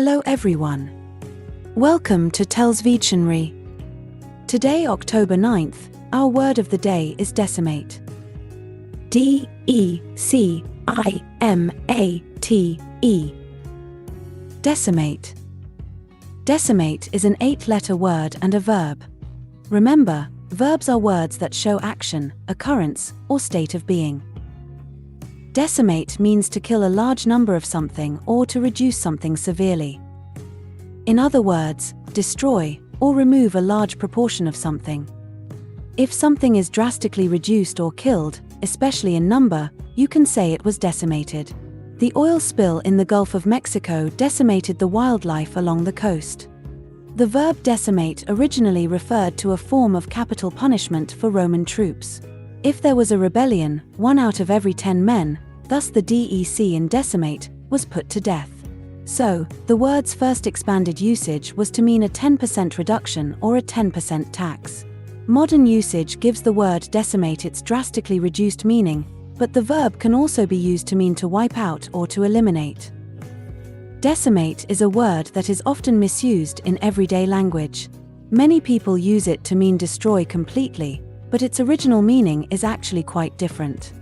Hello everyone. Welcome to TELLS Videtionary. Today, October 9th, our word of the day is decimate. D-E-C-I-M-A-T-E. Decimate. Decimate is an 8-letter word and a verb. Remember, verbs are words that show action, occurrence, or state of being. Decimate means to kill a large number of something or to reduce something severely. In other words, destroy or remove a large proportion of something. If something is drastically reduced or killed, especially in number, you can say it was decimated. The oil spill in the Gulf of Mexico decimated the wildlife along the coast. The verb decimate originally referred to a form of capital punishment for Roman troops. If there was a rebellion, 1 out of every 10 men, thus the DEC in decimate, was put to death. So, the word's first expanded usage was to mean a 10% reduction or a 10% tax. Modern usage gives the word decimate its drastically reduced meaning, but the verb can also be used to mean to wipe out or to eliminate. Decimate is a word that is often misused in everyday language. Many people use it to mean destroy completely, but its original meaning is actually quite different.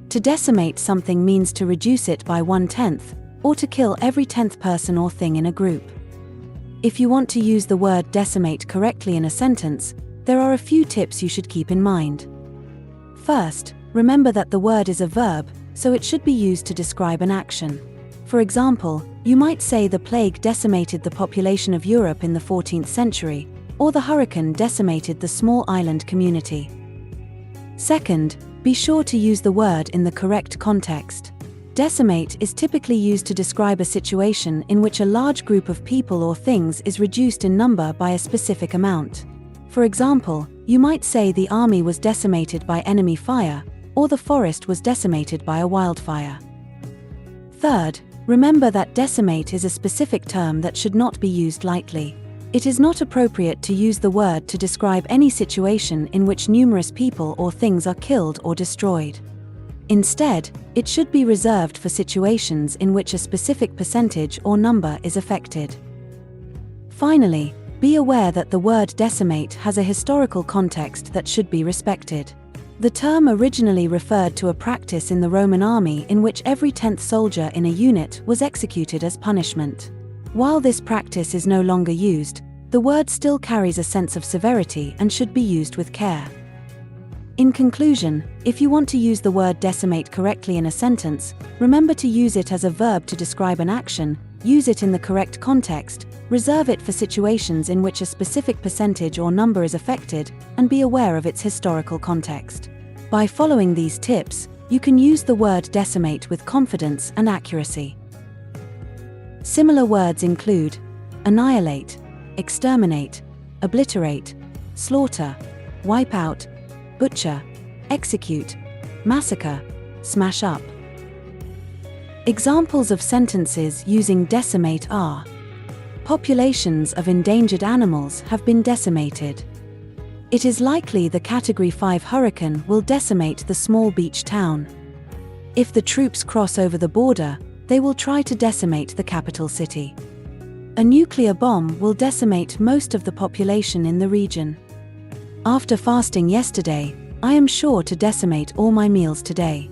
To decimate something means to reduce it by 1/10, or to kill every 10th person or thing in a group. If you want to use the word decimate correctly in a sentence, there are a few tips you should keep in mind. First, remember that the word is a verb, so it should be used to describe an action. For example, you might say the plague decimated the population of Europe in the 14th century, or the hurricane decimated the small island community. Second, be sure to use the word in the correct context. Decimate is typically used to describe a situation in which a large group of people or things is reduced in number by a specific amount. For example, you might say the army was decimated by enemy fire, or the forest was decimated by a wildfire. Third, remember that decimate is a specific term that should not be used lightly. It is not appropriate to use the word to describe any situation in which numerous people or things are killed or destroyed. Instead, it should be reserved for situations in which a specific percentage or number is affected. Finally, be aware that the word decimate has a historical context that should be respected. The term originally referred to a practice in the Roman army in which every 10th soldier in a unit was executed as punishment. While this practice is no longer used, the word still carries a sense of severity and should be used with care. In conclusion, if you want to use the word decimate correctly in a sentence, remember to use it as a verb to describe an action, use it in the correct context, reserve it for situations in which a specific percentage or number is affected, and be aware of its historical context. By following these tips, you can use the word decimate with confidence and accuracy. Similar words include annihilate, exterminate, obliterate, slaughter, wipe out, butcher, execute, massacre, smash up. Examples of sentences using decimate are: populations of endangered animals have been decimated. It is likely the Category 5 hurricane will decimate the small beach town. If the troops cross over the border, they will try to decimate the capital city. A nuclear bomb will decimate most of the population in the region. After fasting yesterday, I am sure to decimate all my meals today.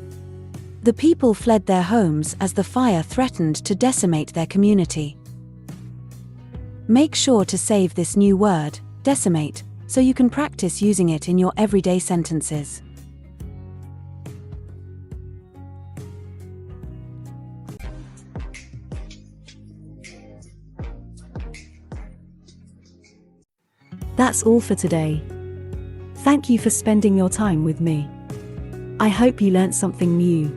The people fled their homes as the fire threatened to decimate their community. Make sure to save this new word, decimate, so you can practice using it in your everyday sentences. That's all for today. Thank you for spending your time with me. I hope you learnt something new.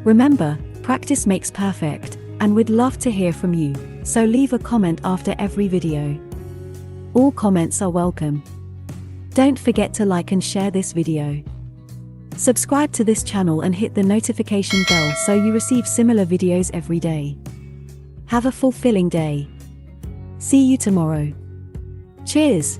Remember, practice makes perfect, and we'd love to hear from you, so leave a comment after every video. All comments are welcome. Don't forget to like and share this video. Subscribe to this channel and hit the notification bell so you receive similar videos every day. Have a fulfilling day. See you tomorrow. Cheers!